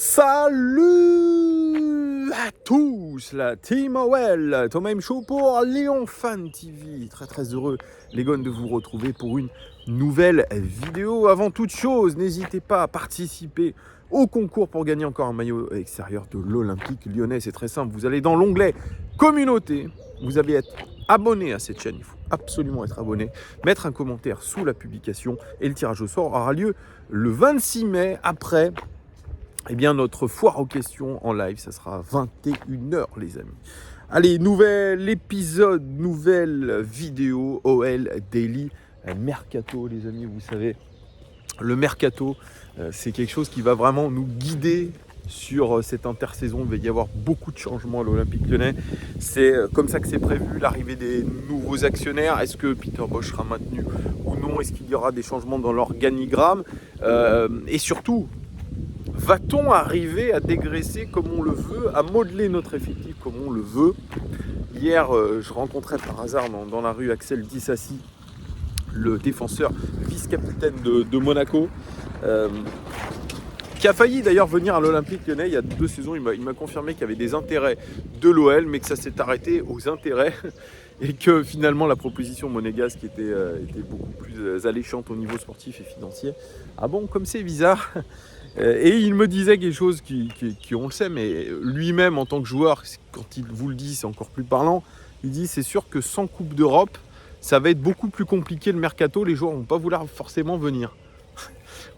Salut à tous, la team OL, Thomas M. Show pour Lyon Fan TV. Très heureux les gars de vous retrouver pour une nouvelle vidéo. Avant toute chose, n'hésitez pas à participer au concours pour gagner encore un maillot extérieur de l'Olympique Lyonnais. C'est très simple, vous allez dans l'onglet communauté, vous allez être abonné à cette chaîne, il faut absolument être abonné, mettre un commentaire sous la publication et le tirage au sort aura lieu le 26 mai après notre foire aux questions en live. Ça sera à 21h les amis. Allez, nouvel épisode, nouvelle vidéo OL Daily Mercato les amis. Vous savez, le Mercato, c'est quelque chose qui va vraiment nous guider sur cette intersaison. Il va y avoir beaucoup de changements à l'Olympique Lyonnais. C'est comme ça que c'est prévu, l'arrivée des nouveaux actionnaires. Est-ce que Peter Bosz sera maintenu ou non? Est-ce qu'il y aura des changements dans l'organigramme? Et surtout, va-t-on arriver à dégraisser comme on le veut, à modeler notre effectif comme on le veut? Hier, je rencontrais par hasard dans la rue Axel Disasi, le défenseur vice-capitaine de Monaco, qui a failli d'ailleurs venir à l'Olympique Lyonnais il y a 2 saisons. Il m'a confirmé qu'il y avait des intérêts de l'OL, mais que ça s'est arrêté aux intérêts et que finalement la proposition monégasque était beaucoup plus alléchante au niveau sportif et financier. Ah bon, comme c'est bizarre. Et il me disait quelque chose qui on le sait, mais lui-même en tant que joueur, quand il vous le dit, c'est encore plus parlant. Il dit c'est sûr que sans Coupe d'Europe, ça va être beaucoup plus compliqué le mercato. Les joueurs vont pas vouloir forcément venir.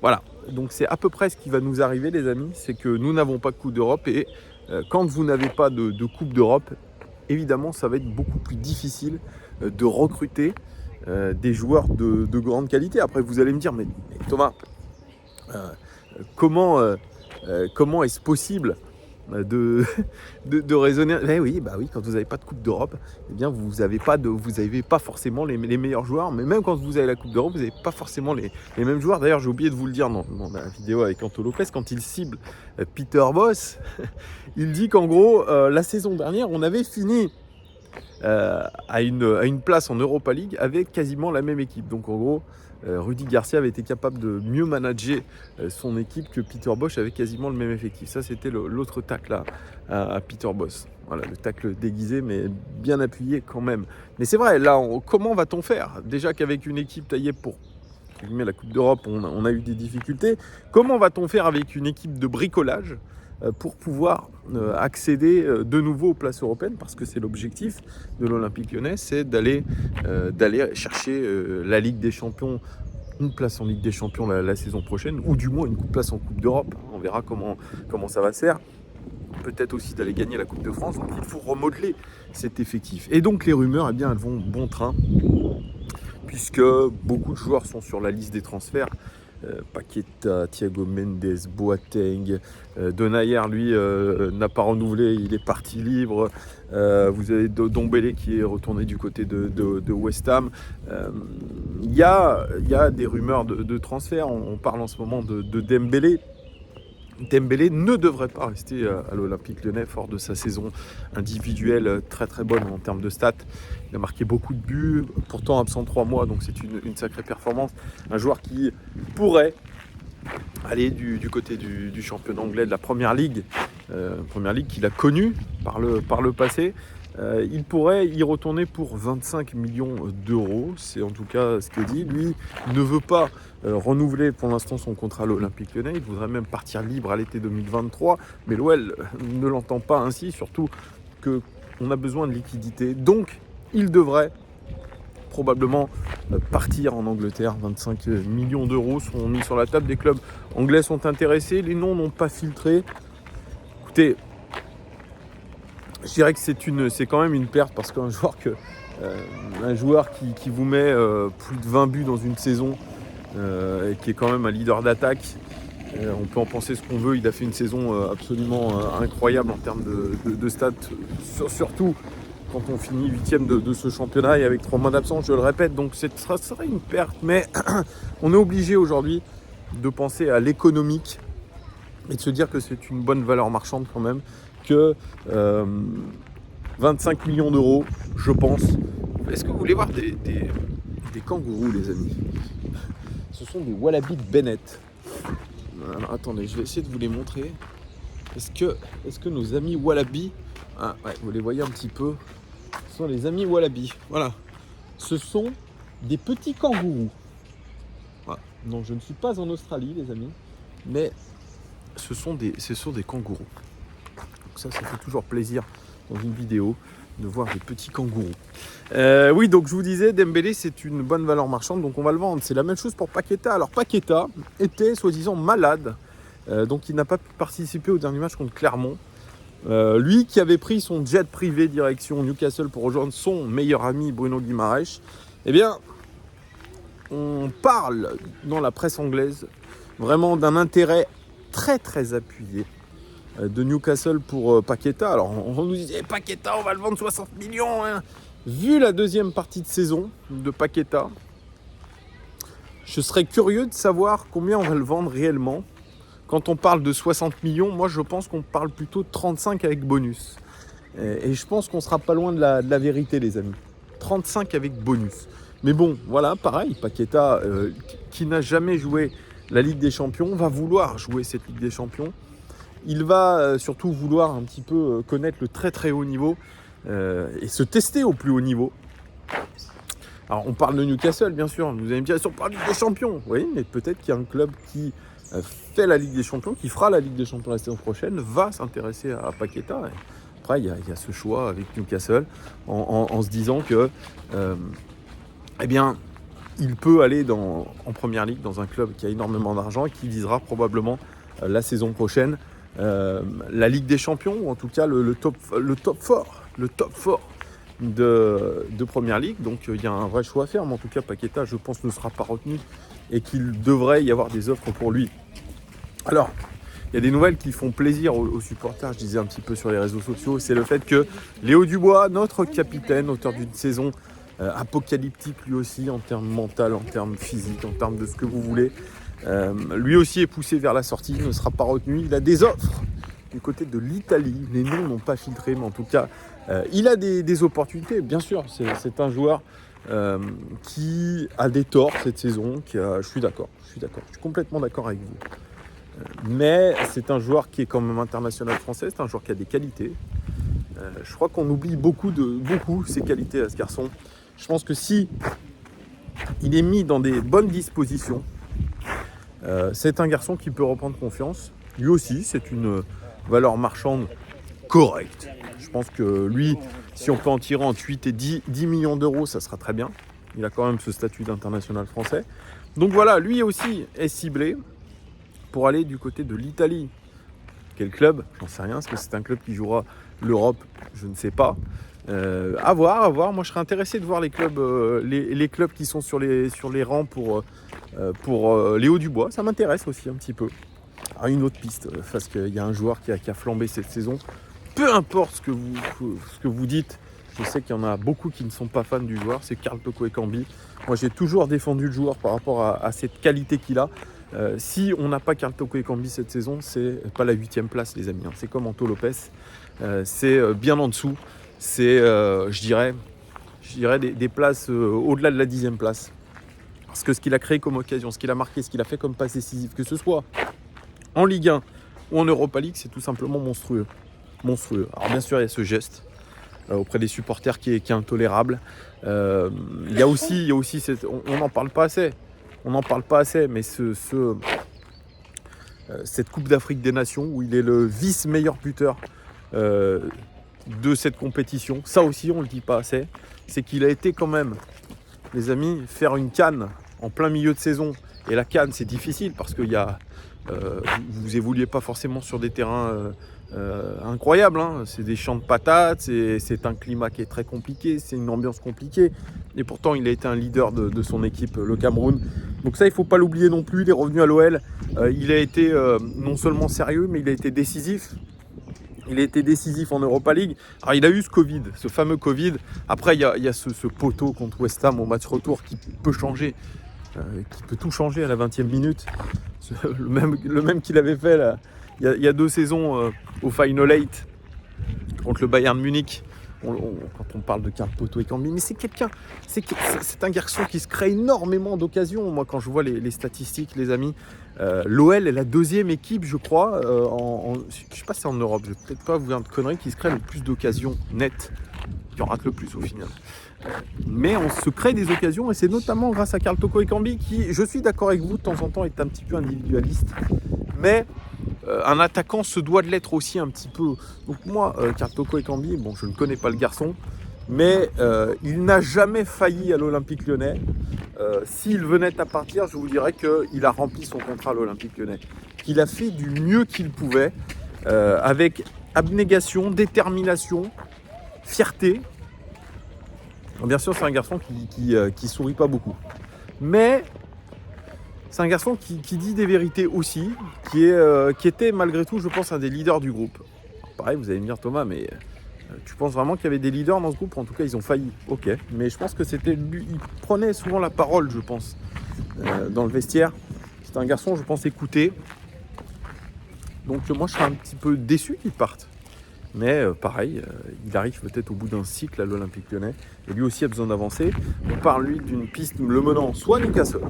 Voilà, donc c'est à peu près ce qui va nous arriver les amis, c'est que nous n'avons pas de Coupe d'Europe et quand vous n'avez pas de Coupe d'Europe, évidemment ça va être beaucoup plus difficile de recruter des joueurs de grande qualité. Après vous allez me dire, mais Thomas, comment est-ce possible de raisonner? Oui, quand vous n'avez pas de Coupe d'Europe, eh bien vous n'avez pas forcément les meilleurs joueurs, mais même quand vous avez la Coupe d'Europe, vous n'avez pas forcément les mêmes joueurs. D'ailleurs, j'ai oublié de vous le dire dans la vidéo avec Anto Lopez, quand il cible Peter Bosz, il dit qu'en gros, la saison dernière, on avait fini à une place en Europa League avec quasiment la même équipe. Donc en gros, Rudy Garcia avait été capable de mieux manager son équipe que Peter Bosz avec quasiment le même effectif. Ça, c'était l'autre tacle à Peter Bosz. Voilà, le tacle déguisé, mais bien appuyé quand même. Mais c'est vrai, là, comment va-t-on faire? Déjà qu'avec une équipe taillée pour la Coupe d'Europe, on a eu des difficultés. Comment va-t-on faire avec une équipe de bricolage pour pouvoir accéder de nouveau aux places européennes, parce que c'est l'objectif de l'Olympique Lyonnais, c'est d'aller chercher la Ligue des Champions, une place en Ligue des Champions la saison prochaine, ou du moins une place en Coupe d'Europe. On verra comment ça va se faire. Peut-être aussi d'aller gagner la Coupe de France. Donc il faut remodeler cet effectif. Et donc les rumeurs, elles vont bon train, puisque beaucoup de joueurs sont sur la liste des transferts. Paqueta, Thiago Mendes, Boateng, Denayer lui n'a pas renouvelé, il est parti libre. Vous avez Dombele qui est retourné du côté de West Ham. Il y a des rumeurs de transfert. On parle en ce moment de Dembélé. Dembélé ne devrait pas rester à l'Olympique Lyonnais, fort de sa saison individuelle très bonne en termes de stats. Il a marqué beaucoup de buts, pourtant absent 3 mois, donc c'est une sacrée performance. Un joueur qui pourrait aller du côté du championnat anglais, de la Première Ligue qu'il a connue par le passé. Il pourrait y retourner pour 25 millions d'euros, c'est en tout cas ce que dit. Lui ne veut pas renouveler pour l'instant son contrat à l'Olympique Lyonnais, il voudrait même partir libre à l'été 2023, mais l'OL ne l'entend pas ainsi, surtout qu'on a besoin de liquidité, donc il devrait probablement partir en Angleterre. 25 millions d'euros sont mis sur la table, des clubs anglais sont intéressés, les noms n'ont pas filtré. Écoutez, je dirais que c'est quand même une perte, parce qu'un joueur qui vous met plus de 20 buts dans une saison, et qui est quand même un leader d'attaque, on peut en penser ce qu'on veut, il a fait une saison absolument incroyable en termes de stats, surtout quand on finit 8e de ce championnat et avec 3 mois d'absence, je le répète, donc ça serait une perte, mais on est obligé aujourd'hui de penser à l'économique et de se dire que c'est une bonne valeur marchande quand même, que 25 millions d'euros, je pense. Est-ce que vous voulez voir des kangourous, les amis? Ce sont des Wallabies Bennett. Alors, attendez, je vais essayer de vous les montrer. Est-ce que nos amis Wallaby, vous les voyez un petit peu, ce sont les amis Wallaby. Voilà. Ce sont des petits kangourous. Voilà. Non, je ne suis pas en Australie, les amis, mais ce sont des kangourous. Donc ça fait toujours plaisir dans une vidéo de voir des petits kangourous. Oui, donc je vous disais, Dembélé, c'est une bonne valeur marchande, donc on va le vendre. C'est la même chose pour Paqueta. Alors Paqueta était soi-disant malade, donc il n'a pas pu participer au dernier match contre Clermont. Lui qui avait pris son jet privé direction Newcastle pour rejoindre son meilleur ami Bruno Guimaraes, eh bien, on parle dans la presse anglaise vraiment d'un intérêt très très appuyé de Newcastle pour Paqueta. Alors on nous disait Paqueta, on va le vendre 60 millions. Hein. Vu la deuxième partie de saison de Paqueta, je serais curieux de savoir combien on va le vendre réellement. Quand on parle de 60 millions, moi je pense qu'on parle plutôt de 35 avec bonus. Et je pense qu'on ne sera pas loin de la vérité, les amis. 35 avec bonus. Mais bon, voilà, pareil, Paqueta, qui n'a jamais joué la Ligue des Champions, va vouloir jouer cette Ligue des Champions. Il va surtout vouloir un petit peu connaître le très très haut niveau et se tester au plus haut niveau. Alors on parle de Newcastle, bien sûr. Vous allez me dire, ils sont pas en Ligue des Champions. Oui, mais peut-être qu'il y a un club qui fait la Ligue des Champions, qui fera la Ligue des Champions la saison prochaine, va s'intéresser à Paqueta. Et après, il y a ce choix avec Newcastle en se disant que, eh bien, il peut aller en Première Ligue dans un club qui a énormément d'argent et qui visera probablement la saison prochaine la Ligue des Champions, ou en tout cas le top fort de Première Ligue. Donc il y a un vrai choix à faire, mais en tout cas Paqueta, je pense, ne sera pas retenu et qu'il devrait y avoir des offres pour lui. Alors, il y a des nouvelles qui font plaisir aux supporters, je disais un petit peu sur les réseaux sociaux, c'est le fait que Léo Dubois, notre capitaine, auteur d'une saison apocalyptique lui aussi, en termes mental, en termes physiques, en termes de ce que vous voulez, lui aussi est poussé vers la sortie, ne sera pas retenu. Il a des offres du côté de l'Italie, les noms n'ont pas filtré, mais en tout cas, il a des opportunités. Bien sûr, c'est un joueur qui a des torts cette saison. Je suis d'accord, je suis complètement d'accord avec vous. Mais c'est un joueur qui est quand même international français, c'est un joueur qui a des qualités. Je crois qu'on oublie beaucoup ses qualités à ce garçon. Je pense que si il est mis dans des bonnes dispositions, c'est un garçon qui peut reprendre confiance. Lui aussi, c'est une valeur marchande correcte. Je pense que lui, si on peut en tirer entre 8 et 10 millions d'euros, ça sera très bien. Il a quand même ce statut d'international français. Donc voilà, lui aussi est ciblé pour aller du côté de l'Italie. Quel club ? J'en sais rien, est-ce que c'est un club qui jouera l'Europe ? Je ne sais pas. À voir. Moi, je serais intéressé de voir les clubs, les clubs qui sont sur les rangs pour Léo Dubois. Ça m'intéresse aussi un petit peu. Alors, une autre piste, parce qu'il y a un joueur qui a flambé cette saison. Peu importe ce que vous dites, je sais qu'il y en a beaucoup qui ne sont pas fans du joueur, c'est Karl Toko Ekambi. Moi, j'ai toujours défendu le joueur par rapport à cette qualité qu'il a. Si on n'a pas Karl Toko Ekambi cette saison, c'est pas la 8e place, les amis. C'est comme Anto Lopez, c'est bien en dessous. C'est, je dirais des places au-delà de la 10e place. Parce que ce qu'il a créé comme occasion, ce qu'il a marqué, ce qu'il a fait comme passe décisive, que ce soit en Ligue 1 ou en Europa League, c'est tout simplement monstrueux. Alors bien sûr, il y a ce geste auprès des supporters qui est intolérable. Il y a aussi on n'en parle pas assez. Mais cette Coupe d'Afrique des Nations où il est le vice-meilleur buteur de cette compétition, ça aussi on ne le dit pas assez, c'est qu'il a été quand même, les amis, faire une CAN en plein milieu de saison. Et la CAN, c'est difficile parce que vous évoluez pas forcément sur des terrains incroyables. Hein. C'est des champs de patates, c'est un climat qui est très compliqué, c'est une ambiance compliquée. Et pourtant, il a été un leader de son équipe, le Cameroun. Donc ça, il ne faut pas l'oublier non plus. Il est revenu à l'OL. Il a été non seulement sérieux, mais il a été décisif. Il a été décisif en Europa League. Alors il a eu ce fameux Covid. Après, il y a ce poteau contre West Ham au match retour qui peut changer, qui peut tout changer à la 20e minute. Le même qu'il avait fait là, il y a 2 saisons au Final 8 contre le Bayern Munich. Quand on parle de Karl Toko Ekambi, mais c'est un garçon qui se crée énormément d'occasions. Moi, quand je vois les statistiques, les amis, L'OL est la deuxième équipe, je crois, je ne sais pas si c'est en Europe, je ne vais peut-être pas vous dire de conneries, qui se crée le plus d'occasions nettes, qui en rate le plus au final. Mais on se crée des occasions et c'est notamment grâce à Karl Toko Ekambi qui, je suis d'accord avec vous, de temps en temps est un petit peu individualiste. Mais un attaquant se doit de l'être aussi un petit peu. Donc moi, Karl Toko Ekambi, bon, je ne connais pas le garçon, mais il n'a jamais failli à l'Olympique Lyonnais. S'il venait à partir, je vous dirais qu'il a rempli son contrat à l'Olympique Lyonnais. Qu'il a fait du mieux qu'il pouvait, avec abnégation, détermination, fierté. Bien sûr, c'est un garçon qui sourit pas beaucoup. Mais c'est un garçon qui dit des vérités aussi, qui était malgré tout, je pense, un des leaders du groupe. Pareil, vous allez me dire, Thomas, mais tu penses vraiment qu'il y avait des leaders dans ce groupe? En tout cas, ils ont failli. Ok, mais je pense que c'était lui. Il prenait souvent la parole, je pense, dans le vestiaire. C'est un garçon, je pense, écouté. Donc moi, je serais un petit peu déçu qu'il parte. Mais pareil, il arrive peut-être au bout d'un cycle à l'Olympique Lyonnais. Et lui aussi a besoin d'avancer. On parle, lui, d'une piste le menant soit à Newcastle,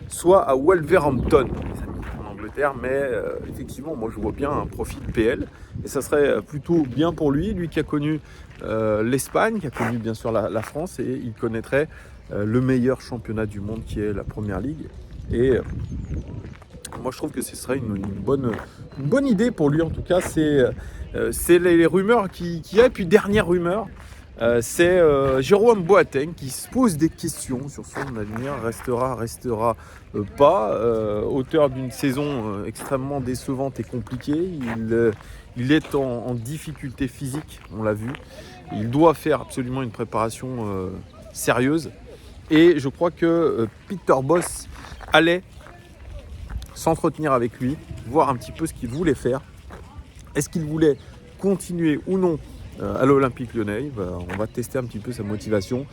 soit à Wolverhampton, les amis, en Angleterre. Mais effectivement, moi, je vois bien un profil PL. Et ça serait plutôt bien pour lui qui a connu l'Espagne, qui a connu bien sûr la France. Et il connaîtrait le meilleur championnat du monde qui est la Première Ligue. Et moi, je trouve que ce serait une bonne idée pour lui. En tout cas, c'est les rumeurs qu'il y a. Et puis, dernière rumeur, c'est Jérôme Boateng qui se pose des questions sur son avenir. Restera pas. Auteur d'une saison extrêmement décevante et compliquée. Il est en difficulté physique, on l'a vu. Il doit faire absolument une préparation sérieuse. Et je crois que Peter Bosz allait s'entretenir avec lui, voir un petit peu ce qu'il voulait faire. Est-ce qu'il voulait continuer ou non à l'Olympique Lyonnais? On va tester un petit peu sa motivation.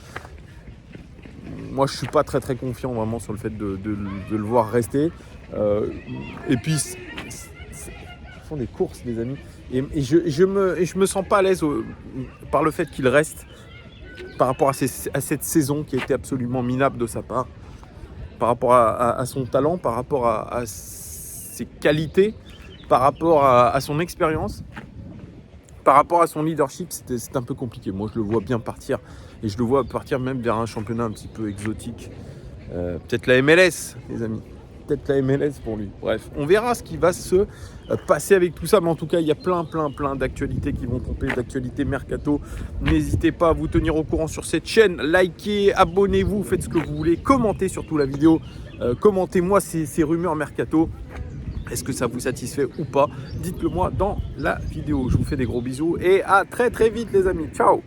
Moi, je ne suis pas très confiant vraiment sur le fait de le voir rester. Et puis, ce sont des courses, les amis. Et je me sens pas à l'aise par le fait qu'il reste par rapport à cette saison qui a été absolument minable de sa part. Par rapport à son talent, par rapport à ses qualités, par rapport à son expérience, par rapport à son leadership, c'est un peu compliqué. Moi, je le vois bien partir. Et je le vois partir même vers un championnat un petit peu exotique. Peut-être la MLS, les amis. Peut-être la MLS pour lui. Bref, on verra ce qui va se passer avec tout ça. Mais en tout cas, il y a plein d'actualités qui vont tomber, d'actualités mercato. N'hésitez pas à vous tenir au courant sur cette chaîne. Likez, abonnez-vous, faites ce que vous voulez. Commentez surtout la vidéo. Commentez-moi ces rumeurs mercato. Est-ce que ça vous satisfait ou pas? Dites-le moi dans la vidéo. Je vous fais des gros bisous et à très vite les amis. Ciao!